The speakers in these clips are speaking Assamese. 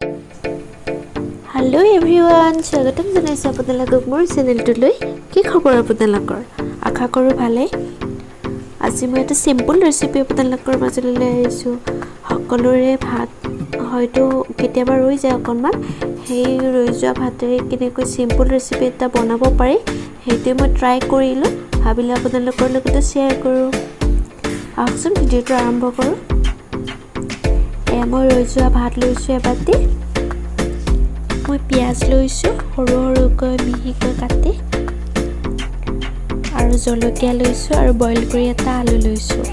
Hello everyone, স্বাগতম জনাইছো আপোনালোকক মোৰ চেনেলটোলৈ। কি খবৰ আপোনালোকৰ? আশা কৰোঁ ভালে। আজি মই এটা সিম্পল ৰেচিপি আপোনালোকৰ মাজলৈ লৈ আহিছোঁ। সকলোৰে ভাত হয়তো কেতিয়াবা ৰৈ যায় অকণমান, সেই ৰৈ যোৱা ভাতেৰে কেনেকৈ সিম্পল ৰেচিপি এটা বনাব পাৰি সেইটোৱে মই ট্ৰাই কৰিলোঁ, ভাবিলোঁ আপোনালোকৰ লগতে শ্বেয়াৰ কৰোঁ। আহকচোন ভিডিঅ'টো আৰম্ভ কৰোঁ। মই ৰৈ যোৱা ভাত লৈছোঁ এবাতি। মই পিয়াজ লৈছোঁ সৰু সৰুকৈ মিহিকৈ কাটি, আৰু জলকীয়া লৈছোঁ, আৰু বইল কৰি এটা আলু লৈছোঁ।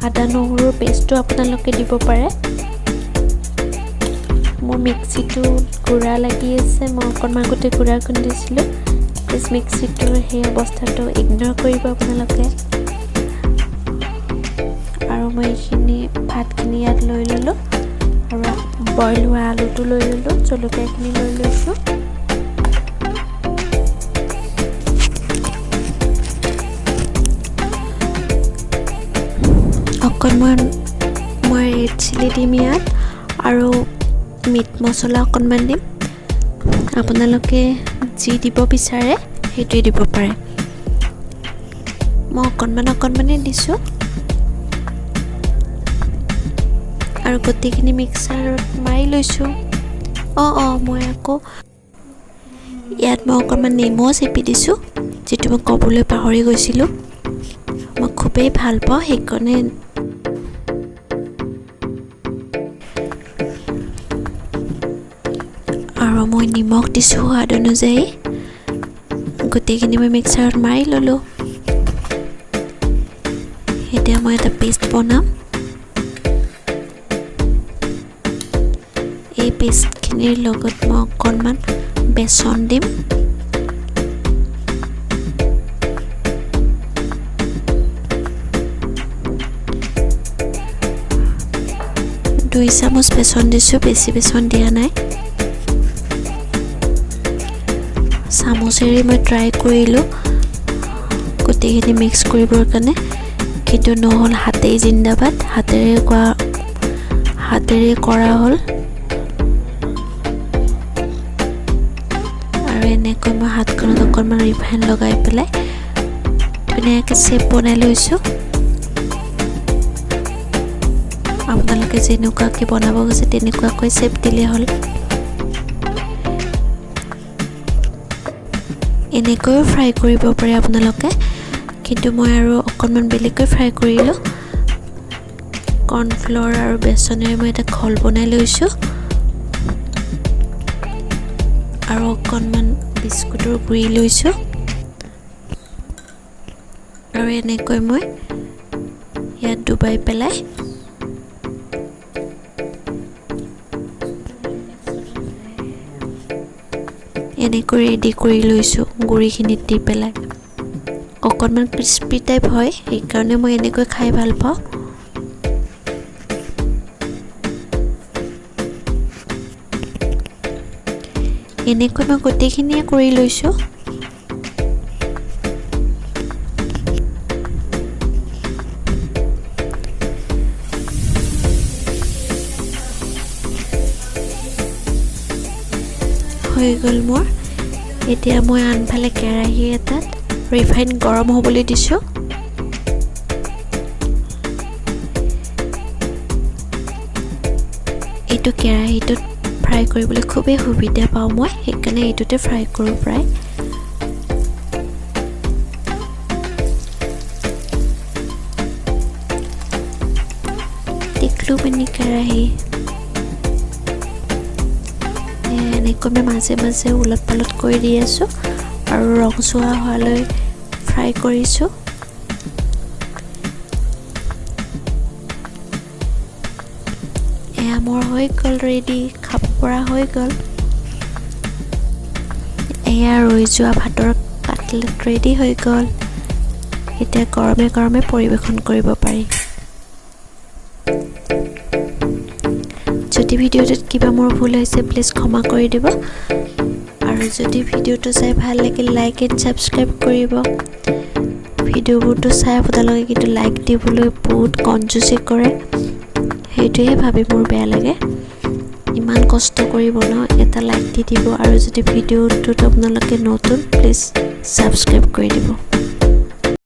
আদা নহৰুৰ পেষ্টটো আপোনালোকে দিব পাৰে। মোৰ মিক্সিটো গুড়া লাগি আছে, মই অকণমান আগতে গুড়া খুন্দিছিলোঁ। প্লিজ মিক্সিটোৰ সেই অৱস্থাটো ইগন'ৰ কৰিব আপোনালোকে। আৰু মই এইখিনি ভাতখিনি ইয়াত লৈ ল'লোঁ, আৰু বইল হোৱা আলুটো লৈ ল'লোঁ, জলকীয়াখিনি লৈ লৈছোঁ। অকণমান মই ৰেড চিলি দিম ইয়াত, আৰু মিট মছলা অকণমান দিম। আপোনালোকে যি দিব বিচাৰে সেইটোৱে দিব পাৰে। মই অকণমানেই দিছোঁ, আৰু গোটেইখিনি মিক্সাৰত মাৰি লৈছোঁ। মই আকৌ ইয়াত মই অকণমান নেমুও চেপি দিছোঁ, যিটো মই ক'বলৈ পাহৰি গৈছিলোঁ। মই খুবেই ভাল পাওঁ, সেইকাৰণে আৰু মই নিমখ দিছোঁ সোৱাদ অনুযায়ী। গোটেইখিনি মই মিক্সাৰত মাৰি ল'লোঁ। এতিয়া মই এটা পেষ্ট বনাম। এই পেষ্টখিনিৰ লগত মই অকণমান বেচন দিম। দুই চামুচ বেচন দিছোঁ, বেছি বেচন দিয়া নাই। চামুচেৰে মই ট্ৰাই কৰিলোঁ গোটেইখিনি মিক্স কৰিবৰ কাৰণে, কিন্তু নহ'ল। হাতেই জিন্দাবাদ, হাতেৰে কৰা হ'ল। আৰু এনেকৈ মই হাতখনত অকণমান ৰিফাইন লগাই পেলাই ধুনীয়াকৈ শ্বেপ বনাই লৈছোঁ। আপোনালোকে যেনেকুৱাকৈ বনাব গৈছে তেনেকুৱাকৈ শ্বেপ দিলে হ'ল। এনেকৈও ফ্ৰাই কৰিব পাৰে আপোনালোকে, কিন্তু মই আৰু অকণমান বেলেগকৈ ফ্ৰাই কৰিলোঁ। কৰ্ণফ্ল'ৰ আৰু বেচনেৰে মই এটা ঘোল বনাই লৈছোঁ, আৰু অকণমান বিস্কুটৰ গুড়ি লৈছোঁ, আৰু এনেকৈ মই ইয়াত ডুবাই পেলাই এনেকৈ ৰেডি কৰি লৈছোঁ। গুড়িখিনিত দি পেলাই অকণমান ক্ৰিস্পি টাইপ হয়, সেইকাৰণে মই এনেকৈ খাই ভাল পাওঁ। এনেকৈ মই গোটেইখিনিয়ে কৰি লৈছোঁ। হৈ গ'ল মোৰ। এতিয়া মই আনফালে কেৰাহী এটাত ৰিফাইন গৰম হ'বলৈ দিছোঁ। এইটো কেৰাহীটোত ফ্ৰাই কৰিবলৈ খুবেই সুবিধা পাওঁ মই, সেইকাৰণে এইটোতে ফ্ৰাই কৰোঁ প্ৰায়। টিকলু মিনি কেৰাহী। এনেকৈ মই মাজে মাজে ওলট পালট কৰি দি আছোঁ, আৰু ৰংচোৱা হোৱালৈ ফ্ৰাই কৰিছোঁ। এয়া মোৰ হৈ গ'ল ৰেডি, খাব পৰা হৈ গ'ল। এয়া ৰৈ যোৱা ভাতৰ কাটলেট ৰেডি হৈ গ'ল। এতিয়া গৰমে গৰমে পৰিৱেশন কৰিব পাৰি। যদি ভিডিঅ'টোত কিবা মোৰ ভুল হৈছে প্লিজ ক্ষমা কৰি দিব, আৰু যদি ভিডিঅ'টো চাই ভাল লাগে লাইক এণ্ড ছাবস্ক্ৰাইব কৰিব। ভিডিঅ'বোৰটো চাই আপোনালোকে কিন্তু লাইক দিবলৈ বহুত কনজুচি কৰে, সেইটোৱে ভাবি মোৰ বেয়া লাগে। ইমান কষ্ট কৰি বনাওঁ এটা লাইক দি দিব আৰু যদি ভিডিঅ'টোত আপোনালোকে নতুন প্লিজ ছাবস্ক্ৰাইব কৰি দিব